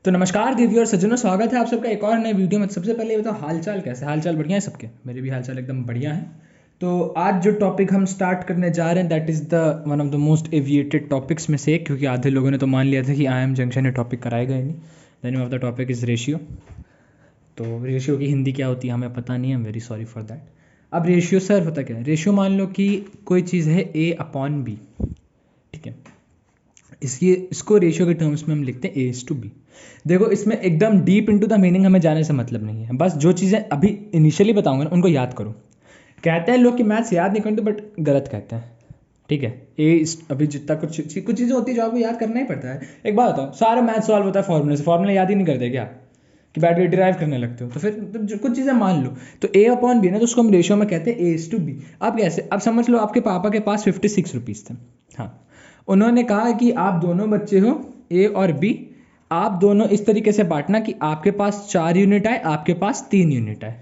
तो नमस्कार देवियों और सज्जनों, स्वागत है आप सबका एक और नए वीडियो में। सबसे पहले ये बताओ हालचाल कैसे? हालचाल बढ़िया है सबके? मेरे भी हालचाल एकदम बढ़िया है। तो आज जो टॉपिक हम स्टार्ट करने जा रहे हैं that is the one of the most awaited topics में से एक, क्योंकि आधे लोगों ने तो मान लिया था कि आई एम जंक्शन ये टॉपिक कराएगा ही नहीं। The name of the topic is ratio. तो रेशियो की हिंदी क्या होती है हमें पता नहीं है, I am very sorry for that. अब रेशियो सर होता क्या है? रेशियो मान लो कि कोई चीज़ है A अपॉन B, ठीक है। इसको रेशियो के टर्म्स में हम लिखते हैं A/B। देखो इसमें एकदम डीप इनटू द मीनिंग हमें जाने से मतलब नहीं है, बस जो चीज़ें अभी इनिशियली बताऊंगा ना उनको याद करो। कहते हैं लोग कि मैथ्स याद नहीं करते, बट गलत कहते हैं, ठीक है। अभी जितना कुछ चीज़ें होती है जो आपको याद करना ही पड़ता है। एक बात बताओ, सारा मैथ सॉल्व होता है फॉर्मूले से, फॉर्मूला याद ही नहीं करते क्या कि बैठ के डिराइव करने लगते हो? तो फिर तो कुछ चीज़ें मान लो, तो A/B है ना, तो उसको हम रेशियो में कहते हैं A/B। अब कैसे? अब समझ लो आपके पापा के पास 56 रुपीज़ थे, हाँ। उन्होंने कहा कि आप दोनों बच्चे हो A और B, आप दोनों इस तरीके से बांटना कि आपके पास 4 यूनिट आए, आपके पास 3 यूनिट आए,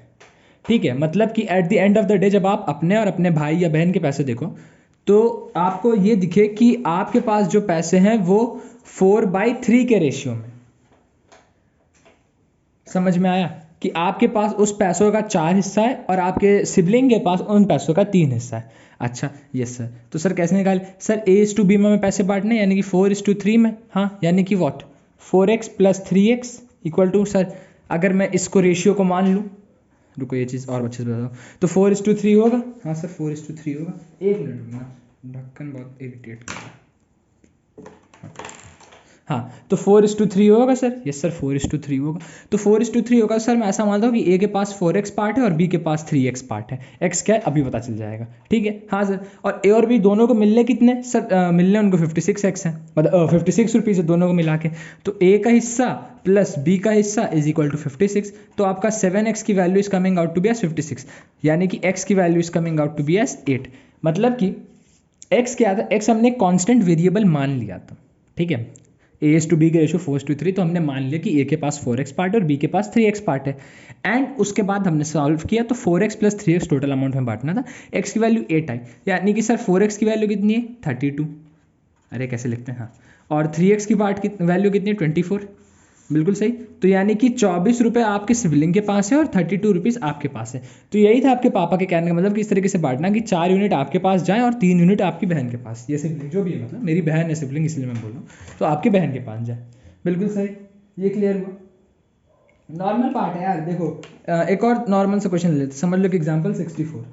ठीक है। मतलब कि at the end of the day जब आप अपने और अपने भाई या बहन के पैसे देखो तो आपको ये दिखे कि आपके पास जो पैसे हैं वो 4/3 के रेशियो में। समझ में आया कि आपके पास उस पैसों का 4 हिस्सा है और आपके सिबलिंग के पास उन पैसों का 3 हिस्सा है। अच्छा यस सर, तो सर कैसे निकाले? सर A/B में पैसे बांटने, यानी कि 4:3 में, हाँ, यानी कि what 4x + 3x equal to, sir अगर मैं इसको रेशियो को मान लूँ, रुको ये चीज़ और अच्छे से बताओ, तो 4:3 होगा। हाँ सर 4:3 होगा। एक मिनट रुकना, ढक्कन बहुत इरिटेट कर रहा है। हाँ, तो 4:3 होगा सर। यस सर 4:3 होगा। तो 4:3 होगा सर। मैं ऐसा मानता हूँ कि A के पास 4x पार्ट है और B के पास 3x पार्ट है। x क्या है अभी पता चल जाएगा, ठीक है। हाँ सर, और A और B दोनों को मिलने कितने सर? मिलने उनको 56x है, मतलब 56 रुपीज़ है दोनों को मिला के। तो A का हिस्सा प्लस B का हिस्सा इज इक्वल टू 56। तो आपका 7x की value is coming out to be as 56, यानी कि x की value is coming out to be as 8। मतलब कि x क्या था? x हमने कॉन्स्टेंट वेरिएबल मान लिया था, ठीक है। A/B के रेशियो 4:3, तो हमने मान लिया कि A के पास 4x पार्ट है और B के पास 3x पार्ट है। एंड उसके बाद हमने सॉल्व किया तो 4x + 3x टोटल अमाउंट में बांटना था। x की वैल्यू 8 आई, यानी कि सर 4x की वैल्यू कितनी है? 32। अरे कैसे लिखते हैं, हाँ। और 3x की पार्ट की वैल्यू कितनी है? 24। बिल्कुल सही। तो यानी कि 24 रुपये आपके सिबलिंग के पास है और 32 रुपीज़ आपके पास है। तो यही था आपके पापा के कहने का मतलब कि इस तरीके से बांटना कि 4 यूनिट आपके पास जाएं और 3 यूनिट आपकी बहन के पास, ये सिबलिंग जो भी है, मतलब मेरी बहन है सिबलिंग इसलिए मैं बोल रहा हूँ, तो आपकी बहन के पास जाए। बिल्कुल सही, ये क्लियर हुआ। नॉर्मल पार्ट है यार। देखो एक और नॉर्मल सा क्वेश्चन लेते, समझ लो कि एग्जाम्पल 64,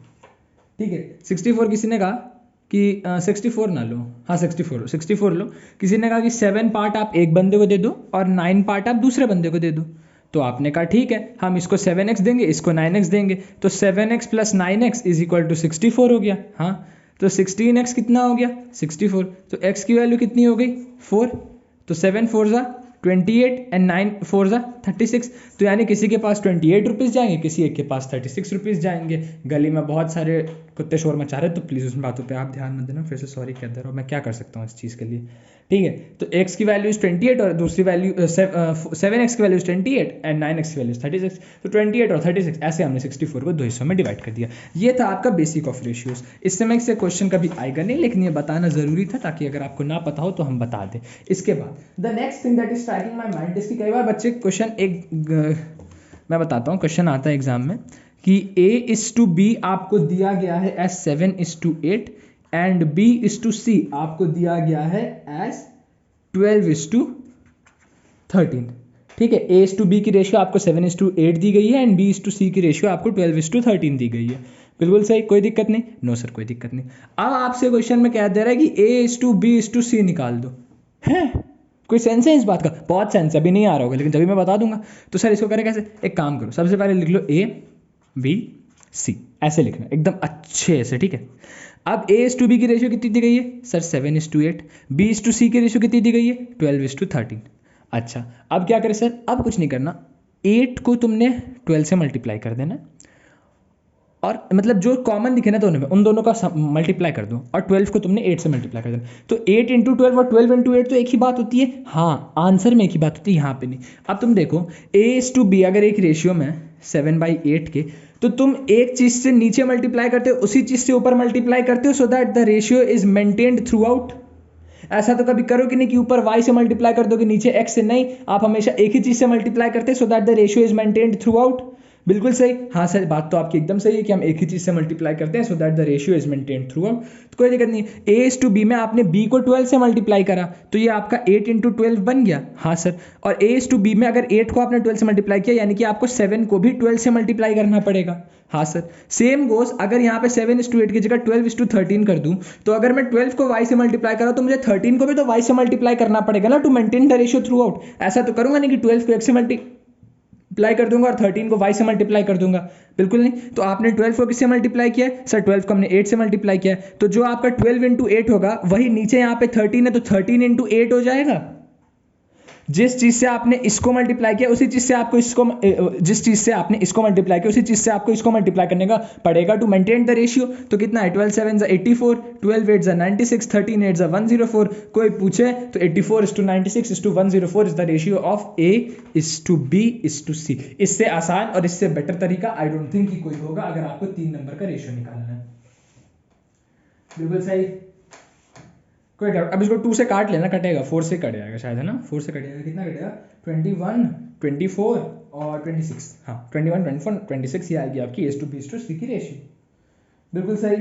ठीक है। 64 किसी ने कहा कि 64 ना लो, हाँ 64 लो। किसी ने कहा कि 7 पार्ट आप एक बंदे को दे दो और 9 पार्ट आप दूसरे बंदे को दे दो। तो आपने कहा ठीक है, हम इसको 7x देंगे, इसको 9x देंगे। तो 7x + 9x is equal to 64 हो गया, हाँ। तो 16x कितना हो गया? 64। तो x की वैल्यू कितनी हो गई? 4। तो 7 4 ज़ा 28 एंड 9 4 ज़ा 36। तो यानी किसी के पास 28 रुपीज़ जाएंगे, किसी एक के पास 36 रुपीज़ जाएंगे। गली में बहुत सारे कुत्ते शोर मचा रहे, तो प्लीज़ उस बातों पे आप ध्यान मत देना। फिर से सॉरी कह दे रहा हूँ, मैं क्या कर सकता हूँ इस चीज़ के लिए, ठीक है। तो x की वैल्यू इज 28 और दूसरी वैल्यू 7x की वैल्यू इज 28 एंड 9x की वैल्यू इज 36। तो 28 और 36 ऐसे हमने 64 को 2 हिस्सों में डिवाइड कर दिया। ये था आपका बेसिक ऑफ रेशियोज। इससे मैं इससे क्वेश्चन कभी आएगा नहीं, लेकिन ये बताना जरूरी था ताकि अगर आपको ना पता हो तो हम बता दें। इसके बाद the next thing that is striking my mind, इसकी कई बार बच्चे क्वेश्चन मैं बताता हूँ, क्वेश्चन आता है एग्जाम में कि A/B आपको दिया गया है एज 7:8 एंड B/C आपको दिया गया है एज 12:13, ठीक है। A/B की रेशियो आपको 7:8 दी गई है एंड B/C की रेशियो आपको 12:13 दी गई है। बिल्कुल सही, कोई दिक्कत नहीं। नो सर कोई दिक्कत नहीं। अब आपसे क्वेश्चन में क्या दे रहा है कि A/B/C निकाल दो, है कोई सेंस है इस बात का? बहुत सेंस है, अभी नहीं आ रहा होगा लेकिन जब मैं बता दूंगा। तो सर इसको करें कैसे? एक काम करो, सबसे पहले लिख लो A/B/C, ऐसे लिखना एकदम अच्छे से, ठीक है। अब A/B की रेशियो कितनी दी गई है सर? 7:8। B/C की रेशियो कितनी दी गई है? 12:13। अच्छा अब क्या करें सर? अब कुछ नहीं करना, 8 को तुमने 12 से मल्टीप्लाई कर देना, और मतलब जो कॉमन दिखे ना दोनों में, उन दोनों का मल्टीप्लाई कर दो, और 12 को तुमने 8 से मल्टीप्लाई कर देना। तो 8 × 12 और 12 × 8 तो एक ही बात होती है, हाँ आंसर में एक ही बात होती है, यहाँ पे नहीं। अब तुम देखो A/B अगर एक रेशियो में 7/8 के, तो तुम एक चीज़ से नीचे मल्टीप्लाई करते हो, उसी चीज़ से ऊपर मल्टीप्लाई करते हो, so that the ratio is maintained through out. ऐसा तो कभी करोगे नहीं कि ऊपर y से मल्टीप्लाई कर दोगे नीचे x से, नहीं, आप हमेशा एक ही चीज से मल्टीप्लाई करते हैं so that the ratio is maintained through out. बिल्कुल सही, हाँ सर, बात तो आपकी एकदम सही है कि हम एक ही चीज से मल्टीप्लाई करते हैं so that the ratio is maintained through out. तो कोई दिक्कत नहीं है। a to b में आपने b को 12 से मल्टीप्लाई करा तो ये आपका 8 × 12 बन गया, हाँ सर। और a to b में अगर 8 को आपने 12 से मल्टीप्लाई किया यानी कि आपको 7 को भी 12 से मल्टीप्लाई करना पड़ेगा, हाँ सर। सेम गोस अगर यहाँ पे 7:8 की जगह 12:13 कर दूं तो अगर मैं 12 को y से मल्टीप्लाई करा तो मुझे 13 को भी तो y से मल्टीप्लाई करना पड़ेगा ना, to maintain the ratio throughout. ऐसा तो करूंगा नहीं कि 12 को x से मल्टीप्लाई कर दूंगा और 13 को y से मल्टीप्लाई कर दूंगा, बिल्कुल नहीं। तो आपने 12 को किससे मल्टीप्लाई किया है सर? 12 को हमने 8 से मल्टीप्लाई किया है, तो जो आपका 12 × 8 होगा वही नीचे यहाँ पे 13 है तो 13 × 8 हो जाएगा। जिस चीज से आपने इसको मल्टीप्लाई किया उसी चीज से आपको इसको, जिस चीज से आपने इसको मल्टीप्लाई किया उसी चीज से आपको इसको मल्टीप्लाई करने का पड़ेगा टू मेंटेन द रेशियो। तो कितना है? 12 7 84, 12 8 96, 13 8 104। कोई पूछे तो 84:96:104 is the ratio of A:B:C। इससे आसान और इससे बेटर तरीका आई डोंट थिंक कि कोई होगा अगर आपको 3 नंबर का रेशियो निकालना है। बिल्कुल सही, कोई डाउट? अब इसको 2 से काट लेना, कटेगा 4 से कट जाएगा शायद, है ना? 4 से कटेगा, कितना कटेगा? 21 24 और 26, हाँ 21 24 26 ये आएगी आपकी A:B:C की रेशियो। बिल्कुल सही,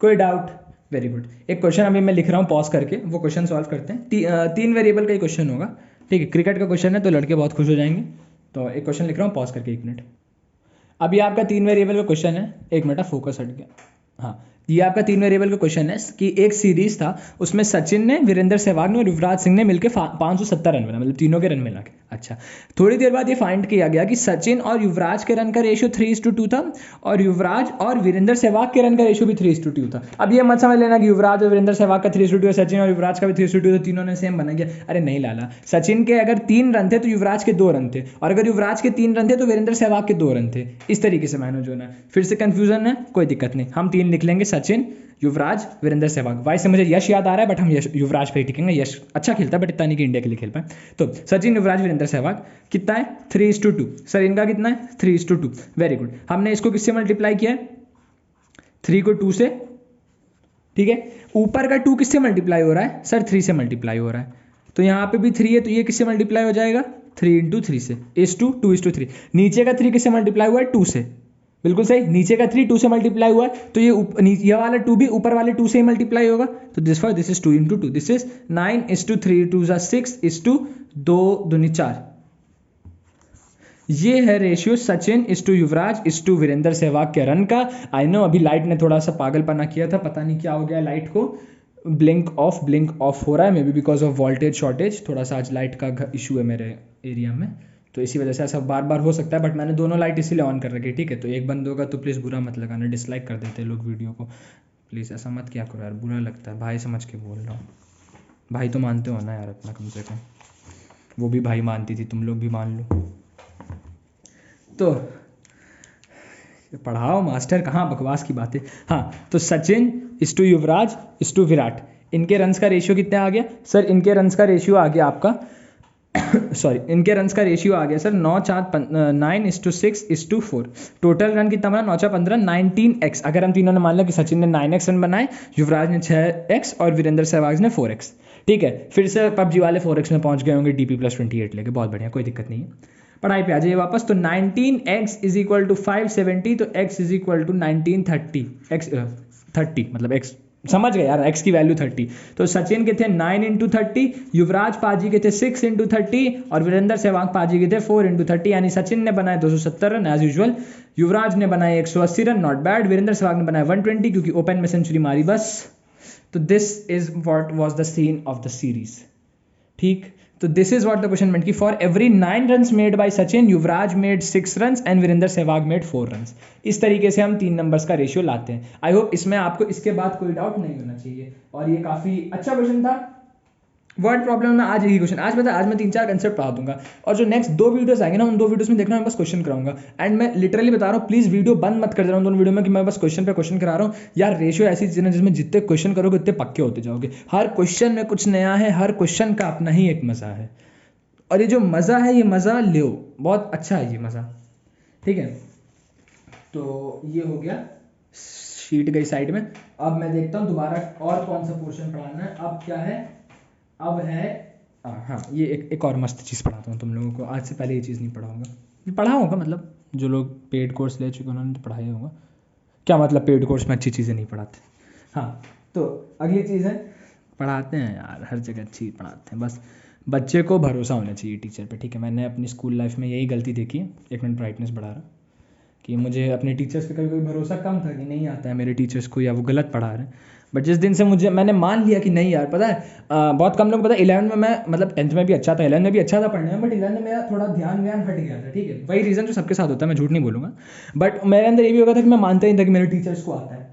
कोई डाउट? Very good. एक क्वेश्चन अभी मैं लिख रहा हूँ पॉज करके, वो क्वेश्चन सॉल्व करते हैं। 3 वेरिएबल का ही क्वेश्चन होगा, ठीक है? क्रिकेट का क्वेश्चन है तो लड़के बहुत खुश हो जाएंगे। तो एक क्वेश्चन लिख रहा हूँ, पॉज करके 1 मिनट। अभी आपका 3 वेरिएबल का क्वेश्चन है, 1 मिनट फोकस हट गया, हाँ। ये आपका 3 वेरिएबल का क्वेश्चन है कि एक सीरीज था, उसमें सचिन ने, वीरेंद्र सहवाग ने और युवराज सिंह ने मिलकर 570 रन बनाए, मतलब तीनों के रन मिला के। अच्छा, थोड़ी देर बाद ये फाइंड किया गया कि सचिन और युवराज के रन का रेशियो 3:2 था और युवराज और वीरेंद्र सहवाग के रन का रेशियो भी 3:2 था। अब ये मत समझ लेना कि युवराज और वीरेंद्र सहवाग का 3:2 है, सचिन और युवराज का भी 3:2, तो तीनों ने सेम बना गया। अरे नहीं लाला, सचिन के अगर 3 रन थे तो युवराज के 2 रन थे, और अगर युवराज के 3 रन थे तो वीरेंद्र सहवाग के 2 रन थे। इस तरीके से मैनेज होना है। फिर से कंफ्यूजन है, कोई दिक्कत नहीं, हम 3 लिख लेंगे, सचिन, युवराज, वीरेंद्र सहवाग। वाई से मुझे यश याद आ रहा है बट हम युवराज पे टिकेंगे। यश अच्छा खेलता है बट इतना नहीं कि इंडिया के लिए खेल पाए। तो सचिन, युवराज, वीरेंद्र सहवाग कितना है? 3:2। सर इनका कितना है? 3:2। Very good. हमने इसको किससे मल्टीप्लाई किया है? 3 को 2 से, ठीक है। ऊपर का 2 किससे मल्टीप्लाई हो रहा है? सर 3 से मल्टीप्लाई हो रहा है, तो यहाँ पे भी 3 है तो ये किससे मल्टीप्लाई हो जाएगा? 3 × 3 से, 2:3। नीचे का 3 किससे मल्टीप्लाई हुआ है? 2 से, बिल्कुल सही। नीचे का 3 2 से मल्टीप्लाई हुआ है तो ये वाला 2 भी ऊपर वाले 2 से ही मल्टीप्लाई होगा, तो दिस इज 2 × 2, दिस इज 9:3, 2 6 2 2 4। ये है रेशियो सचिन युवराज वीरेंद्र सहवाग के रन का। आई नो अभी लाइट ने थोड़ा सा पागलपना किया था, पता नहीं क्या हो गया लाइट को, ब्लिंक ऑफ हो रहा है, may be because of voltage shortage. थोड़ा सा आज लाइट का इशू है मेरे एरिया में, तो इसी वजह से ऐसा बार बार हो सकता है, बट मैंने दोनों लाइट इसीलिए ऑन कर रखी है, ठीक है? तो एक बंद होगा तो प्लीज़ बुरा मत लगाना, डिसलाइक कर देते हैं लोग वीडियो को, प्लीज़ ऐसा मत किया करो यार, बुरा लगता है। भाई समझ के बोल रहा हूँ, भाई तो मानते हो ना यार अपना, कम से कम वो भी भाई मानती थी, तुम लोग भी मान लो। तो पढ़ाओ मास्टर, कहाँ बकवास की बातें। हाँ, तो सचिन युवराज विराट, इनके रन्स का रेशियो कितना आ गया? सर इनके रन्स का रेशियो आ गया आपका सॉरी, इनके रन्स का रेशियो आ गया सर 9:6:4। टोटल रन कितना बना? 9×4 = 19x। अगर हम तीनों ने मान लिया कि सचिन ने 9x रन बनाए, युवराज ने 6x और वीरेंद्र सहवाग ने 4x, ठीक है? फिर से पबजी वाले 4x में पहुंच गए होंगे DP+28 लेके, बहुत बढ़िया, कोई दिक्कत नहीं है। पढ़ाई पे आ जाइए वापस। तो 19x = 570, तो x = 1930, x 30 मतलब x, समझ गए यार, x की वैल्यू 30। तो सचिन के थे 9 × 30, युवराज पाजी के थे 6 × 30 और वीरेंद्र सहवाग पाजी के थे 4 × 30, यानी सचिन ने बनाए 270 रन एज यूजुअल, युवराज ने बनाए 180 run, not bad, Virender Sehwag ने बनाए 120 क्योंकि ओपन में सेंचुरी मारी बस। तो this is what was the scene of the series, ठीक? तो this is what the question meant कि for every 9 runs made by Sachin, Yuvraj made 6 runs and Virender Sehwag made 4 runs. इस तरीके से हम 3 नंबर्स का रेशियो लाते हैं। आई होप इसमें आपको इसके बाद कोई डाउट नहीं होना चाहिए, और ये काफी अच्छा क्वेश्चन था। वर्ड प्रॉब्लम में आज यही क्वेश्चन, आज मैं 3-4 कंसेप्ट पढ़ा दूंगा, और जो नेक्स्ट 2 वीडियोस आएंगे ना, उन 2 वीडियोस में देखना मैं बस क्वेश्चन कराऊंगा। एंड मैं लिटरली बता रहा हूँ, प्लीज वीडियो बंद मत कर देना उन दोनों वीडियो में कि मैं बस क्वेश्चन पे क्वेश्चन करा रहा हूँ यार। रेशियो ऐसी चीज़ है जिसमें जितने क्वेश्चन करोगे उतने पक्के होते जाओगे। हर क्वेश्चन में कुछ नया है, हर क्वेश्चन का अपना ही एक मजा है, और ये जो मज़ा है ये मज़ा लो, बहुत अच्छा है ये मज़ा, ठीक है? तो ये हो गया शीट गई साइड में। अब मैं देखता हूँ दोबारा और कौन सा पोर्शन पढ़ाना है। अब क्या है, अब है हाँ ये एक और मस्त चीज़ पढ़ाता हूँ तुम लोगों को। आज से पहले ये चीज़ नहीं पढ़ाऊँगा, पढ़ा होगा मतलब जो लोग पेड कोर्स ले चुके उन्होंने तो पढ़ाया होगा। क्या मतलब पेड कोर्स में अच्छी चीज़ें नहीं पढ़ाते। हाँ तो अगली चीज़ है, पढ़ाते हैं यार हर जगह अच्छी पढ़ाते हैं, बस बच्चे को भरोसा होना चाहिए टीचर पे। ठीक है, मैंने अपनी स्कूल लाइफ में यही गलती देखी है। एक मिनट ब्राइटनेस बढ़ा रहा, कि मुझे अपने टीचर्स पे कभी कभी भरोसा कम था कि नहीं आता है मेरे टीचर्स को या वो गलत पढ़ा रहे हैं। बट जिस दिन से मैंने मान लिया कि नहीं यार, पता है बहुत कम लोग पता है 11 में मैं मतलब 10th में भी अच्छा था, 11 में भी अच्छा था पढ़ने में, बट 11 में मेरा थोड़ा ध्यान हट गया था। ठीक है, वही रीज़न जो सबके साथ होता है, मैं झूठ नहीं बोलूँगा। बट मेरे अंदर ये भी होगा था कि मैं मानता ही था कि मेरे टीचर्स को आता है।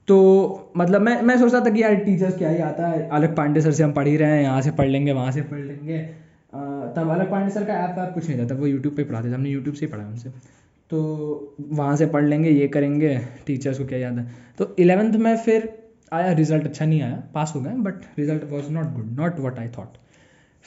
तो मतलब मैं सोचता था कि यार टीचर्स क्या ही आता है, अलग पांडे सर से हम पढ़ ही रहे हैं, यहाँ से पढ़ लेंगे वहाँ से पढ़ लेंगे। तब अलग पांडे सर का ऐप कुछ नहीं था, तब वो यूट्यूब पे पढ़ाते थे, हमने यूट्यूब से ही पढ़ा उनसे। तो वहाँ से पढ़ लेंगे, ये करेंगे, टीचर्स को क्या याद है। तो 11th में फिर आया, रिजल्ट अच्छा नहीं आया, पास हो गए but result was not good, not what I thought.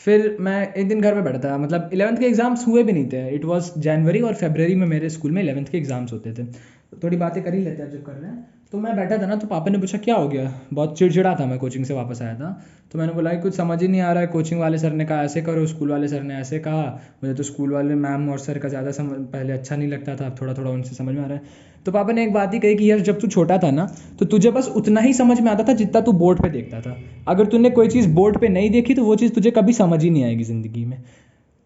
फिर मैं एक दिन घर पे बैठा था, मतलब 11th के एग्ज़ाम्स हुए भी नहीं थे, इट वाज जनवरी और फरवरी में मेरे स्कूल में 11th के एग्ज़ाम्स होते थे। तो थोड़ी बातें कर ही लेते हैं जब कर रहे हैं। तो मैं बैठा था ना, तो पापा ने पूछा क्या हो गया, बहुत चिड़चिड़ा था, मैं कोचिंग से वापस आया था। तो मैंने बोला कि कुछ समझ ही नहीं आ रहा है, कोचिंग वाले सर ने कहा ऐसे करो, स्कूल वाले सर ने ऐसे कहा, मुझे तो स्कूल वाले मैम और सर का ज़्यादा समझ पहले अच्छा नहीं लगता था, अब थोड़ा थोड़ा उनसे समझ में आ रहा है। तो पापा ने एक बात ही कही कि यार जब तू छोटा था ना, तो तुझे बस उतना ही समझ में आता था जितना तू बोर्ड पे देखता था। अगर तूने कोई चीज़ बोर्ड पे नहीं देखी तो वो चीज़ तुझे कभी समझ ही नहीं आएगी ज़िंदगी में।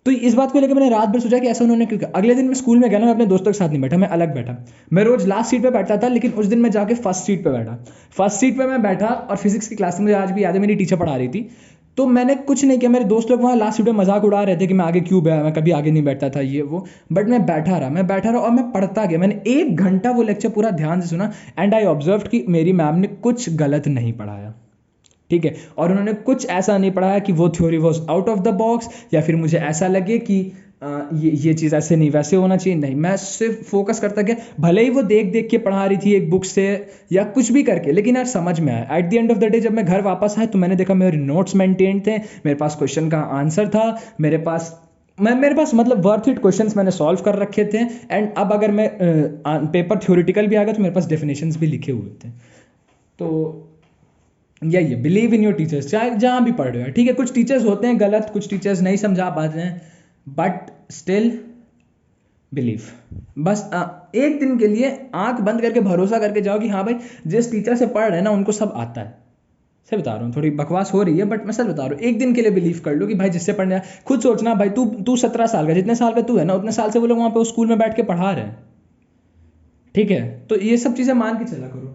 तो इस बात को लेकर मैंने रात भर सोचा कि ऐसा उन्होंने क्यों किया। अगले दिन मैं स्कूल में गया ना, मैं अपने दोस्तों के साथ नहीं बैठा, मैं अलग बैठा। मैं रोज लास्ट सीट पे बैठता था, लेकिन उस दिन मैं जाके फर्स्ट सीट पे बैठा। फर्स्ट सीट पे मैं बैठा और फिजिक्स की क्लास में, मुझे आज भी याद है, मेरी टीचर पढ़ा रही थी। तो मैंने कुछ नहीं किया, मेरे दोस्त लोग वहाँ लास्ट सीट पे मजाक उड़ा रहे थे कि मैं आगे क्यों बैठा, मैं कभी आगे नहीं बैठता था ये वो। बट मैं बैठा रहा, मैं बैठा रहा और मैं पढ़ता गया। मैंने 1 घंटा वो लेक्चर पूरा ध्यान से सुना, एंड आई ऑब्जर्व कि मेरी मैम ने कुछ गलत नहीं पढ़ाया। ठीक है, और उन्होंने कुछ ऐसा नहीं पढ़ाया कि वो theory was out of the box, या फिर मुझे ऐसा लगे कि ये चीज़ ऐसे नहीं वैसे होना चाहिए। नहीं, मैं सिर्फ फोकस करता गया, भले ही वो देख देख के पढ़ा रही थी एक बुक से या कुछ भी करके, लेकिन यार समझ में आया। At the end of the day जब मैं घर वापस आया तो मैंने देखा मेरे नोट्स मेंटेन थे, मेरे पास क्वेश्चन का आंसर था, मेरे पास मतलब वर्थ इट क्वेश्चंस मैंने सॉल्व कर रखे थे। एंड अब अगर मैं पेपर थ्योरेटिकल भी आ गया तो मेरे पास डेफिनेशंस भी लिखे हुए थे। तो यही है, बिलीव इन योर टीचर्स, चाहे जहाँ भी पढ़ रहे हो। ठीक है, कुछ टीचर्स होते हैं गलत, कुछ टीचर्स नहीं समझा पाते हैं, बट स्टिल बिलीव। बस एक दिन के लिए आंख बंद करके भरोसा करके जाओ कि हाँ भाई जिस टीचर से पढ़ रहे हैं ना उनको सब आता है। सही बता रहा हूँ, थोड़ी बकवास हो रही है बट मैं सच बता रहा हूँ। एक दिन के लिए बिलीव कर लो कि भाई जिससे पढ़ने, खुद सोचना भाई, तू 17 साल का, जितने साल का तू है ना उतने साल से वो लोग वहाँ पे उस स्कूल में बैठ के पढ़ा रहे हैं। ठीक है, तो ये सब चीज़ें मान के चला करो।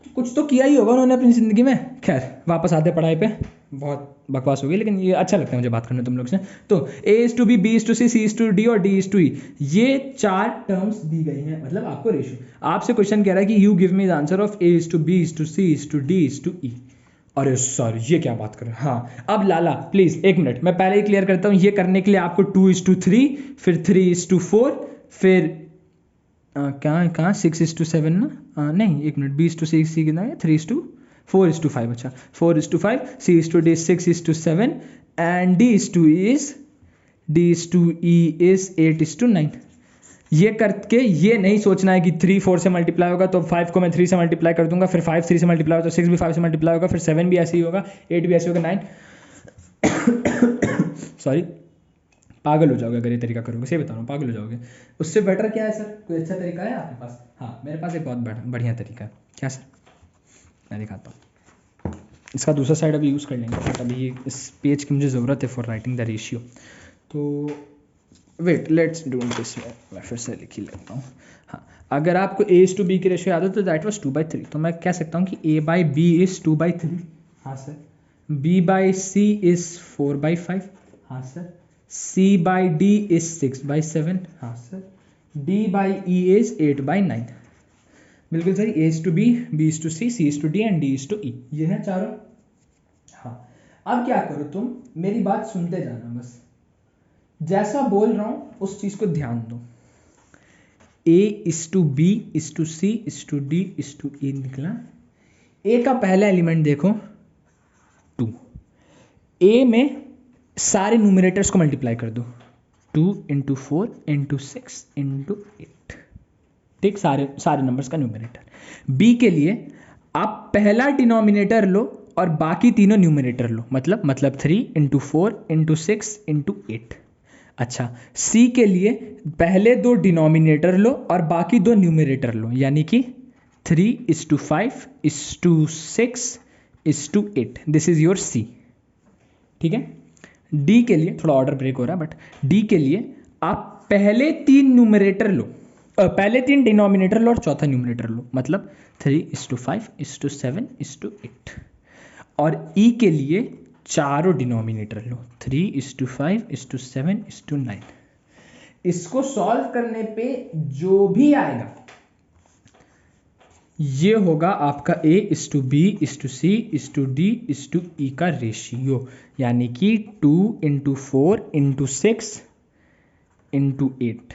कुछ तो किया ही होगा उन्होंने अपनी ज़िंदगी में। खैर वापस आते पढ़ाई पे, बहुत बकवास हो गई लेकिन ये अच्छा लगता है मुझे बात करने तुम लोग से। तो A is to B, B is to C, C is to D और D is to E, ये 4 टर्म्स दी गई हैं, मतलब आपको रेशियो। आपसे क्वेश्चन कह रहा है कि you give me the answer of A is to B is to C is to D is to E। अरे सर ये क्या बात कर रहे हैं। हाँ अब लाला प्लीज़ 1 मिनट, मैं पहले ही क्लियर करता हूँ। ये करने के लिए आपको 2 is to 3, फिर 3 is to 4, फिर कहाँ 6 is to 7 ना, नहीं 1 minute, B is to C कितना है, 3 is to 4 is to 5, अच्छा 4 is to 5, C is to D 6 is to 7 and D is to E is 8 is to 9। ये करके ये नहीं सोचना है कि 3 4 से मल्टीप्लाई होगा तो 5 को मैं 3 से मल्टीप्लाई कर दूंगा, फिर 5 3 से मल्टीप्लाई होगा तो 6 भी 5 से मल्टीप्लाई होगा, फिर 7 भी ऐसे ही होगा, 8 भी ऐसे होगा, 9 सॉरी पागल हो जाओगे अगर ये तरीका करोगे, सही बता रहा हूँ पागल हो जाओगे। उससे बेटर क्या है सर, कोई अच्छा तरीका है आपके पास? हाँ मेरे पास एक बहुत बढ़िया तरीका है। क्या सर? मैं दिखाता हूँ। इसका दूसरा साइड अभी यूज़ कर लेंगे, बट अभी इस पेज की मुझे ज़रूरत है फॉर राइटिंग द रेशियो। तो वेट लेट्स डू दिस, मैं फिर से लिख ही लेता हूँ। हाँ, अगर आपको A is to B की रेशियो याद है तो दैट वाज 2/3, तो मैं कह सकता हूँ कि A/B is 2/3। हाँ सर। B/C is 4/5। हाँ सर। C/D is 6/7। हाँ सर। D/E is 8/9। बिल्कुल सही। A is to B, B is to C, C is to D and D is to E, ये है चारों। हाँ अब क्या करो, तुम मेरी बात सुनते जाना, बस जैसा बोल रहा हूँ उस चीज़ को ध्यान दो। A is to B is to C is to D is to E निकला। A का पहला एलिमेंट देखो 2। A में सारे न्यूमरेटर्स को मल्टीप्लाई कर दो, 2 into 4 into 6 into 8। ठीक, सारे सारे नंबर्स का न्यूमरेटर। बी के लिए आप पहला डिनोमिनेटर लो और बाकी तीनों न्यूमरेटर लो, मतलब 3 इंटू 4 इंटू 6 इंटू 8। अच्छा, सी के लिए पहले दो डिनोमिनेटर लो और बाकी दो न्यूमरेटर लो, यानी कि 3:5:6:8। This is your C. ठीक है। डी के लिए थोड़ा ऑर्डर ब्रेक हो रहा है, बट डी के लिए आप पहले तीन न्यूमरेटर लो, पहले तीन डिनोमिनेटर लो और चौथा न्यूमरेटर लो, मतलब 3:5:7:8। और ई के लिए चारों डिनोमिनेटर लो, 3:5:7:9। इसको सॉल्व करने पे जो भी आएगा ये होगा आपका A:B:C:D:E का रेशियो, यानी कि 2:4:6:8,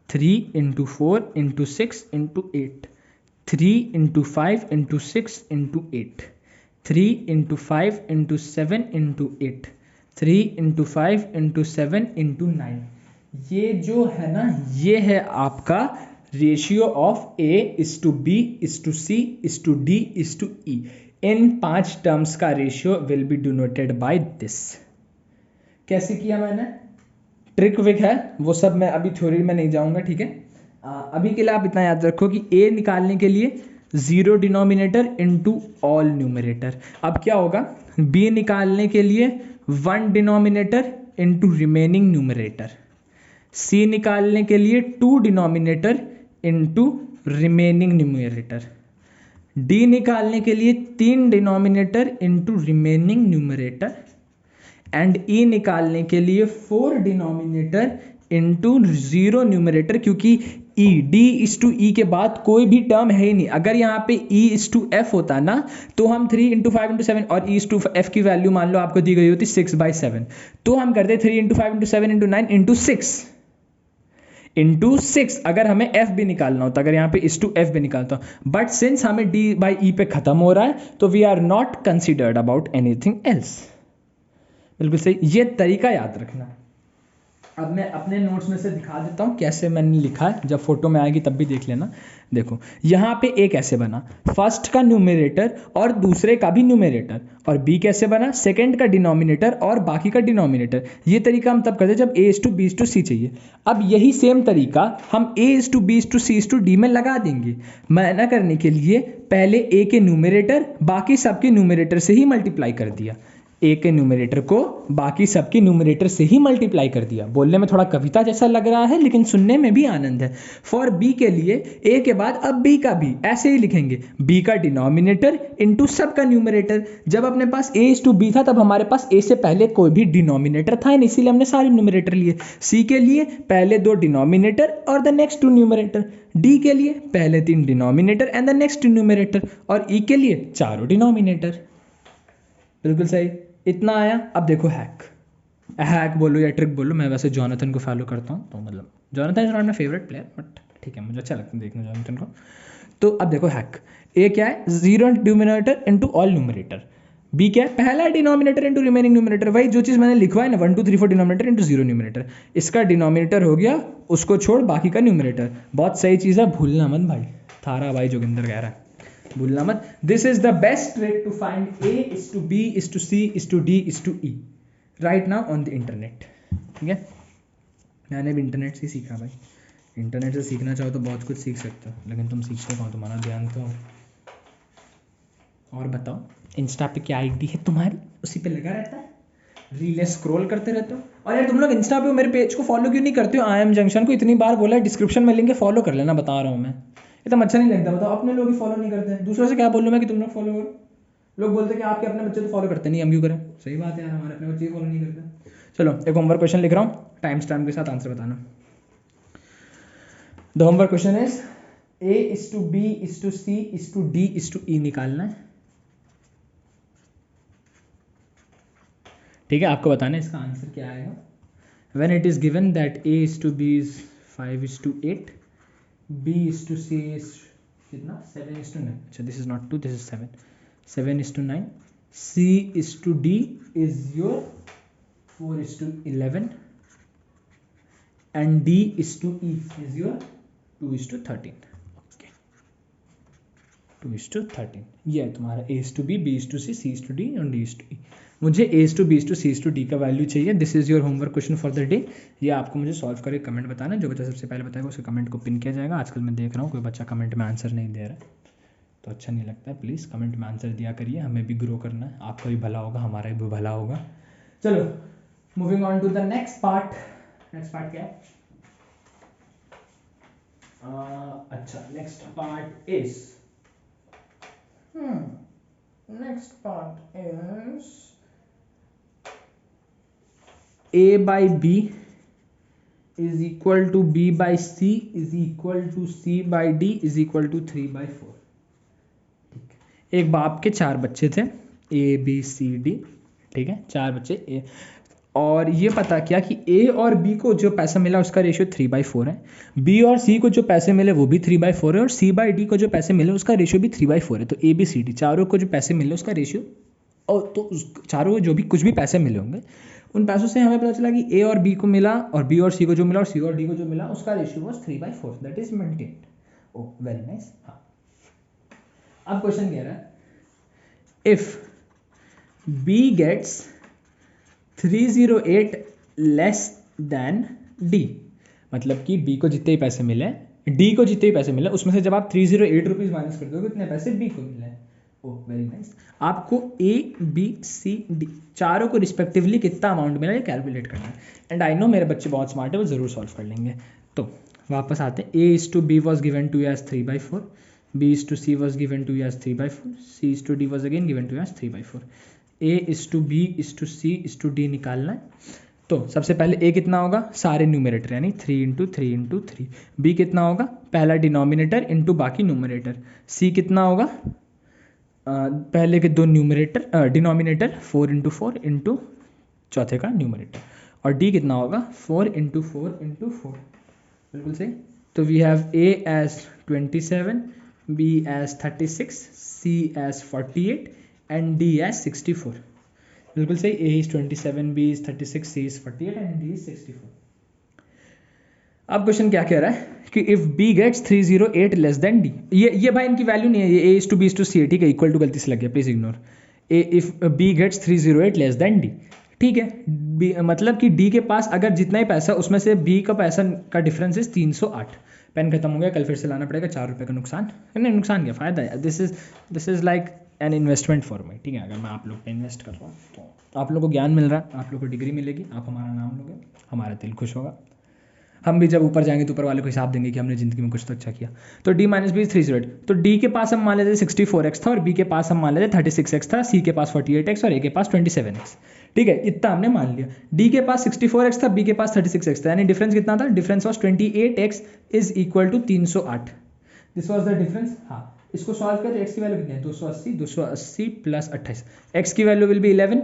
3:4:6:8, 3:5:6:8, 3:5:7:8, 3:5:7:9। ये जो है ना, ये है आपका रेशियो ऑफ A:B:C:D:E। इन 5 टर्म्स का ratio will be denoted by this. कैसे किया मैंने, ट्रिक विक है वो सब, मैं अभी थ्योरी में नहीं जाऊंगा। ठीक है, अभी के लिए आप इतना याद रखो कि A निकालने के लिए 0 डिनोमिनेटर इंटू ऑल न्यूमरेटर। अब क्या होगा, B निकालने के लिए 1 denominator into remaining numerator, C निकालने के लिए 2 denominator into remaining numerator, D निकालने के लिए 3 denominator into remaining numerator, and E निकालने के लिए 4 डिनोमिनेटर इंटू 0 न्यूमरेटर। क्योंकि D:E के बाद कोई भी टर्म है ही नहीं। अगर यहाँ पे E:F होता ना, तो हम 3:5:7 और E:F की वैल्यू मान लो आपको दी गई होती 6/7, तो हम करते 3:5:7:9 इंटू 6 अगर हमें F भी निकालना होता, अगर यहाँ पे F भी निकालता, बट सिंस हमें D/E पे खत्म हो रहा है तो we are not considered about anything else. बिल्कुल सही, ये तरीका याद रखना। अब मैं अपने नोट्स में से दिखा देता हूँ कैसे मैंने लिखा है, जब फोटो में आएगी तब भी देख लेना। देखो यहाँ पे A कैसे बना, फर्स्ट का न्यूमरेटर और दूसरे का भी न्यूमरेटर, और B कैसे बना, सेकंड का डिनोमिनेटर और बाकी का डिनोमिनेटर। ये तरीका हम तब करते जब A:B:C चाहिए। अब यही सेम तरीका हम A:B:C:D में लगा देंगे। मना करने के लिए पहले A के न्यूमरेटर बाकी सबके न्यूमरेटर से ही मल्टीप्लाई कर दिया, ए के न्यूमरेटर को बाकी सबके न्यूमरेटर से ही मल्टीप्लाई कर दिया। बोलने में थोड़ा कविता जैसा लग रहा है, लेकिन सुनने में भी आनंद है। फॉर बी के लिए ए के बाद अब बी का भी ऐसे ही लिखेंगे, बी का डिनोमिनेटर इंटू सबका न्यूमरेटर। जब अपने पास A:B था तब हमारे पास ए से पहले कोई भी डिनोमिनेटर था नहीं, इसीलिए हमने सारे न्यूमरेटर लिए। सी के लिए पहले 2 डिनोमिनेटर और द नेक्स्ट 2 न्यूमरेटर, डी के लिए पहले 3 denominator and the next numerator, और ई के लिए चारों डिनोमिनेटर। बिल्कुल सही, इतना आया। अब देखो हैक बोलो या ट्रिक बोलो, मैं वैसे जॉनथन को फॉलो करता हूँ, तो मतलब Jonathan is not my favourite player, but ठीक है मुझे अच्छा लगता है देखना जॉनथन को। तो अब देखो हैक, ए क्या है, 0 denominator into all numerator, B क्या है, पहला डिनोमिनेटर इंटू रिमेनिंग न्यूमरेटर, वही जो चीज़ मैंने लिखवाई ना 1 2 3 4 डिनोमिनेटर इंटू 0 न्यूमरेटर। इसका डिनोमिनेटर हो गया, उसको छोड़ बाकी का न्यूमरेटर। बहुत सही चीज़ है, भूलना मत भाई, थारा भाई जोगिंदर कह रहा है, भूलना मत। This is the best trick to find A:B:C:D:E right now on the internet. ठीक है, मैंने भी इंटरनेट से सीखा भाई, इंटरनेट से सीखना चाहो तो बहुत कुछ सीख सकते हो, लेकिन तुम सीखते कहाँ, तुम्हारा ध्यान तो। और बताओ इंस्टा पे क्या आईडी है तुम्हारी, उसी पे लगा रहता है, रीलें स्क्रॉल करते रहते हो। और यार तुम लोग इंस्टा पे मेरे पेज को फॉलो क्यों नहीं करते हो, IM जंक्शन को इतनी बार बोला है, डिस्क्रिप्शन में लिंक है, फॉलो कर लेना, बता रहा हूँ मैं। इतना अच्छा नहीं लगता, बताओ अपने लोग ही फॉलो नहीं करते हैं, दूसरों से क्या बोलूँ मैं कि तुम लोग फॉलो करो। लोग बोलते हैं कि आपके अपने बच्चे तो फॉलो करते नहीं, हम क्यों करें। सही बात है यार, हमारे अपने बच्चे फॉलो नहीं करते। चलो एक होमवर्क क्वेश्चन लिख रहा हूँ, टाइम स्टैम्प के साथ आंसर बताना। The homework question is A:B:C:D:E निकालना है। ठीक है, आपको बताना है इसका आंसर क्या आएगा। When it is given that A:B is 5:8, B:C is कितना 7:9, अच्छा this is not 2, this is 7:9, C:D is your 4:11 and D:E is your 2:13. 2:13। ये है तुम्हारा A:B, B:C, C:D और D:E। मुझे A:B, C:D का वैल्यू चाहिए। This is your homework question for the day. ये आपको मुझे सॉल्व करके कमेंट बताना। जो बच्चा सबसे पहले बताएगा उसके कमेंट को पिन किया जाएगा। आजकल मैं देख रहा हूँ कोई बच्चा कमेंट में आंसर नहीं दे रहा है, तो अच्छा नहीं लगता है। प्लीज़ कमेंट में आंसर दिया करिए, हमें भी ग्रो करना है। आपका भी भला होगा, हमारा भी भला होगा। चलो moving on to the next part. Next part क्या है? अच्छा, next part is next part is A by B is equal to B by C is equal to C by D is equal to 3/4। एक बाप के 4 बच्चे थे, A B C D, ठीक है, 4 बच्चे ए, और ये पता किया कि A और B को जो पैसा मिला उसका रेशियो 3/4 है, B और C को जो पैसे मिले वो भी 3/4 है, और C by D को जो पैसे मिले उसका रेशियो भी 3/4 है। तो A B C D चारों को जो पैसे मिले उसका रेशियो, और तो चारों को जो भी कुछ भी पैसे मिले होंगे उन पैसों से हमें पता चला कि A और B को मिला, और B और C को जो मिला, और C और D को जो मिला, उसका ratio was 3/4। That is maintained. Oh very nice. हाँ, अब क्वेश्चन कह रहा है if B gets 308 less than D, मतलब कि B को जितने ही पैसे मिले, D को जितने ही पैसे मिले, उसमें से जब आप 308 रुपीज़ माइनस कर दोगे उतने पैसे B को मिले। ओह वेरी नाइस। आपको A B C D चारों को रिस्पेक्टिवली कितना अमाउंट मिला ये कैलकुलेट करना है। एंड आई नो मेरे बच्चे बहुत स्मार्ट है, वो ज़रूर सॉल्व कर लेंगे। तो वापस आते हैं। A:B was given to as 3/4, B:C was given to as 3/4, C:D was again given to as 3/4। A:B:C:D निकालना है। तो सबसे पहले A कितना होगा, सारे न्यूमरेटर यानी 3 × 3 × 3। B कितना होगा, पहला डिनोमिनेटर इंटू बाकी न्यूमरेटर। C कितना होगा, पहले के दो न्यूमरेटर डिनोमिनेटर 4 × 4 इंटू चौथे का न्यूमरेटर। और D कितना होगा, 4 × 4 × 4। बिल्कुल सही। तो we have A as 27, B as 36, C as 48 and D as 64। बिल्कुल सही। A is 27, B is 36, C is 48 and D is 64। अब क्वेश्चन क्या कह रहा है कि if B gets 308 less than D, ये भाई इनकी वैल्यू नहीं है, ये A:B:C है, ठीक है, इक्वल टू गलती से लग गया, please ignore. If B gets 308 less than D, ठीक है, मतलब कि D के पास अगर जितना ही पैसा उसमें से B का पैसा का डिफरेंस इज 308। पेन खत्म हो गया, कल फिर से लाना पड़ेगा, 4 रुपये का नुकसान। नहीं नुकसान क्या, फ़ायदा है। This is like an investment for me, ठीक है। अगर मैं आप लोग पे इन्वेस्ट कर रहा हूँ तो आप लोग को ज्ञान मिल रहा है, आप लोग को डिग्री मिलेगी, आप हमारा नाम लोगे, हमारा दिल खुश होगा। हम भी जब ऊपर जाएंगे तो ऊपर वाले को हिसाब देंगे कि हमने ज़िंदगी में कुछ तो अच्छा किया। तो D - B 308। तो D के पास हम मान लेते 64x था, और B के पास हम मान लेते 36x था, C के पास 48x और A के पास 27x, ठीक है, इतना हमने मान लिया। D के पास 64x था, B के पास 36x था, यानी डिफरेंस कितना था, difference was 28x is equal to 308। This was the difference. हाँ, इसको सॉल्व करें, x की वैल्यू कितनी है, 280 प्लस 28, x की वैल्यू विल बी 11,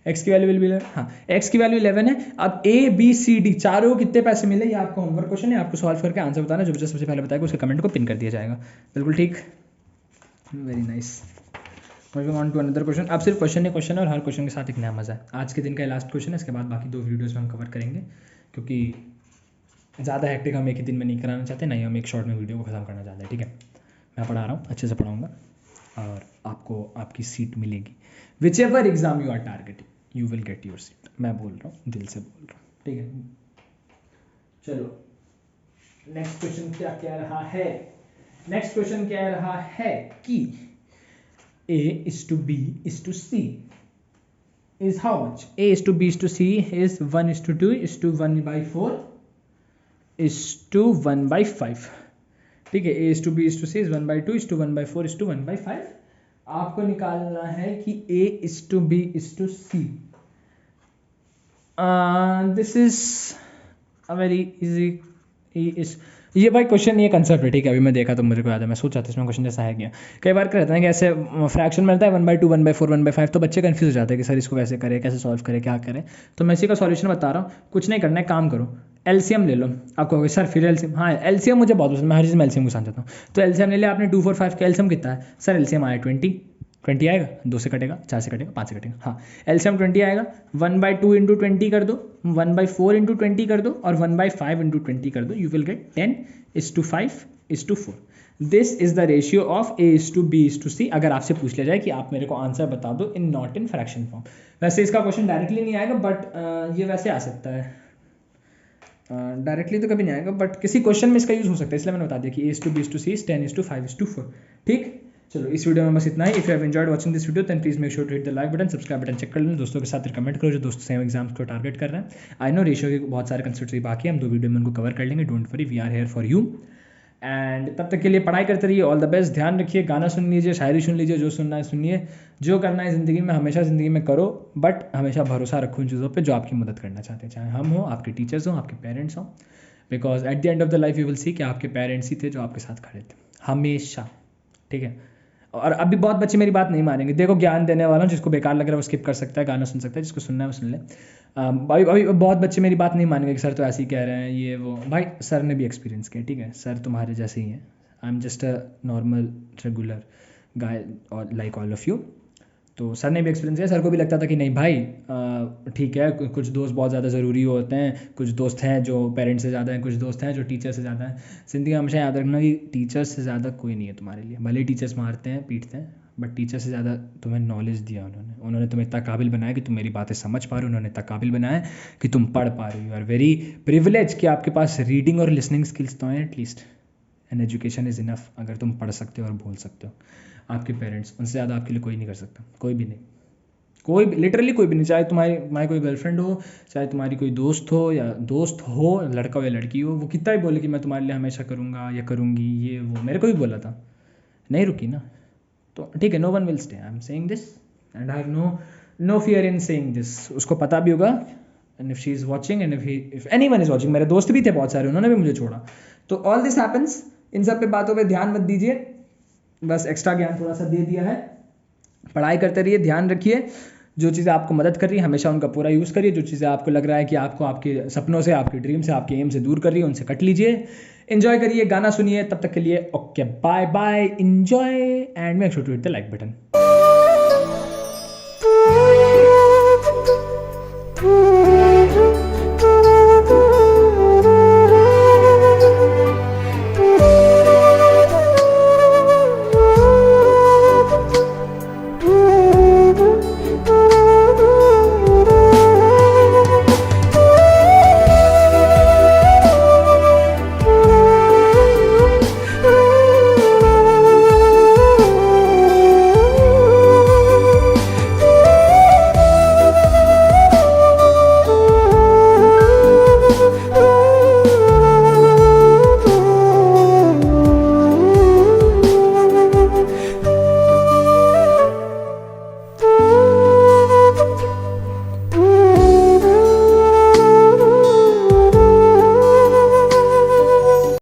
x की वैल्यू विल बी 11। हाँ, x की वैल्यू 11 है। अब A B C D चारों को कितने पैसे मिले, ये आपका होमवर्क क्वेश्चन है, आपको सॉल्व करके आंसर बताना। जो बच्चा सबसे पहले बताएगा उसके कमेंट को पिन कर दिया जाएगा। बिल्कुल ठीक, very nice. Moving on to another question. अब सिर्फ क्वेश्चन है और हर क्वेश्चन के साथ एक नया मजा है। आज के दिन का लास्ट क्वेश्चन है, इसके बाद बाकी 2 वीडियोज़ में हम कवर करेंगे, क्योंकि ज़्यादा हेक्टिक हम एक ही दिन में नहीं कराना चाहते, नहीं हम एक शॉर्ट में वीडियो को ख़त्म करना चाहते हैं, ठीक है। मैं पढ़ा रहा हूँ, अच्छे से पढ़ाऊँगा और आपको आपकी सीट मिलेगी। Whichever exam you are targeting you will get your seat. मैं बोल रहा हूँ, दिल से बोल रहा हूँ, ठीक है। चलो नेक्स्ट क्वेश्चन क्या कह रहा है, नेक्स्ट क्वेश्चन कह रहा है कि A:B to C is how much? A:B to C is 1:2 1/4 1/5, ठीक है। A:B to C is 1/2 1/4 1/5। आपको निकालना है कि A:B to C। This is a very easy. ये भाई क्वेश्चन ये कंसेप्ट है, ठीक है। अभी मैं देखा तो मुझे को याद है, मैं सोचा था इसमें क्वेश्चन जैसा है क्या। कई बार कहते हैं कि ऐसे फ्रैक्शन मिलता है 1/2 1/4 1/5, तो बच्चे कंफ्यूज हो जाते हैं कि सर इसको कैसे करें, कैसे सॉल्व करें, क्या करें। तो मैं इसी का सॉल्यूशन बता रहा हूँ। कुछ नहीं करना है, काम करो, एलसीएम ले लो। आप कहोगे सर फिर एलसीएम, हाँ एलसीएम मुझे बहुत पसंद, मैं हर चीज़ में एलसीएम घुसा जाता हूँ। तो एलसीएम ले लिया आपने, 2 4 5 का एलसीएम कितना है सर, एलसीएम आया 20 आएगा, 2 से कटेगा, 4 से कटेगा, 5 से कटेगा। हाँ, एलसीएम 20 आएगा। 1/2 × 20 कर दो, 1/4 × 20 कर दो, और 1/5 × 20 कर दो, you will gate 10:5 1:4। This is the ratio of A:B:C। अगर आपसे पूछ लिया जाए कि आप मेरे को आंसर बता दो in not in fraction form. वैसे इसका क्वेश्चन डायरेक्टली नहीं आएगा, बट ये वैसे आ सकता है। डायरेक्टली तो कभी नहीं आएगा, बट किसी क्वेश्चन में इसका यूज हो सकता है, इसलिए मैंने बता दिया कि A:B:C is 10:5:4। ठीक, चलो इस वीडियो में बस इतना ही। If you have enjoyed watching this video then please make sure to hit the like button, subscribe button check कर लेना, दोस्तों के साथ रिकमेंड करो जो दोस्त सेम एग्जाम्स को टारगेट कर रहे हैं। आई नो रेशियो के बहुत सारे कंसेप्ट बाकी है, हम 2 वीडियो में उनको कवर कर लेंगे, don't worry, we are here for you. And तब तक के लिए पढ़ाई करते रहिए, ऑल द बेस्ट, ध्यान रखिए, गाना सुन लीजिए, शायरी सुन लीजिए, जो सुनना है सुनिए, जो करना है ज़िंदगी में हमेशा ज़िंदगी में करो, बट हमेशा भरोसा रखो उन चीज़ों पे जो आपकी मदद करना चाहते हैं, चाहे हम हो, आपके टीचर्स हों, आपके पेरेंट्स हों, because at the end of the life you will see कि आपके पेरेंट्स ही थे जो आपके साथ खड़े थे हमेशा। ठीक है, और अभी बहुत बच्चे मेरी बात नहीं मानेंगे, देखो ज्ञान देने वाला हूँ, जिसको बेकार लग रहा है वो स्किप कर सकता है, गाना सुन सकता है, जिसको सुनना है वो सुन ले। अभी बहुत बच्चे मेरी बात नहीं मानेंगे कि सर तो ऐसे ही कह रहे हैं ये वो। भाई सर ने भी एक्सपीरियंस किया, ठीक है, सर तुम्हारे जैसे ही हैं, I am just a normal regular guy और लाइक ऑल ऑफ यू। तो सर ने भी एक्सपीरियंस किया, सर को भी लगता था कि नहीं भाई ठीक है, कुछ दोस्त बहुत ज़्यादा ज़रूरी होते हैं, कुछ दोस्त हैं जो पेरेंट्स से ज़्यादा हैं, कुछ दोस्त हैं जो टीचर से ज़्यादा हैं। ज़िंदगी में हमेशा याद रखना कि टीचर्स से ज़्यादा कोई नहीं है तुम्हारे लिए, भले ही टीचर्स मारते हैं पीटते हैं, बट टीचर से ज़्यादा तुम्हें नॉलेज दिया उन्होंने तुम्हें इतना काबिल बनाया कि तुम मेरी बातें समझ पा रहे हो, उन्होंने इतना काबिल बनाया कि तुम पढ़ पा रहे हो। यू आर वेरी प्रिविलेज कि आपके पास रीडिंग और लिसनिंग स्किल्स तो हैं at least, and education is enough. अगर तुम पढ़ सकते हो और बोल सकते हो, आपके पेरेंट्स, उनसे ज़्यादा आपके लिए कोई नहीं कर सकता, कोई भी नहीं, कोई भी, लिटरली कोई भी नहीं। चाहे तुम्हारी कोई गर्लफ्रेंड हो, चाहे तुम्हारी कोई दोस्त हो या दोस्त हो, लड़का हो या लड़की हो, वो कितना भी बोले कि मैं तुम्हारे लिए हमेशा करूँगा या करूँगी ये वो, मेरे को भी बोला था, नहीं रुकी ना, तो ठीक है, no one will stay, I am saying this and I have no fear in saying this. उसको पता भी होगा, and if she is watching and if anyone is watching, मेरे दोस्त भी थे बहुत सारे, उन्होंने भी मुझे छोड़ा, तो ऑल दिस हैपन्स, इन सब पे बातों पे ध्यान मत दीजिए, बस एक्स्ट्रा ज्ञान थोड़ा सा दे दिया है। पढ़ाई करते रहिए, ध्यान रखिए, जो चीज़ें आपको मदद कर रही है हमेशा उनका पूरा यूज़ करिए, जो चीज़ें आपको लग रहा है कि आपको आपके सपनों से, आपके ड्रीम से, आपके एम से दूर कर रही है, उनसे कट लीजिए, एंजॉय करिए, गाना सुनिए। तब तक के लिए okay, bye bye, enjoy and make sure to hit the like button.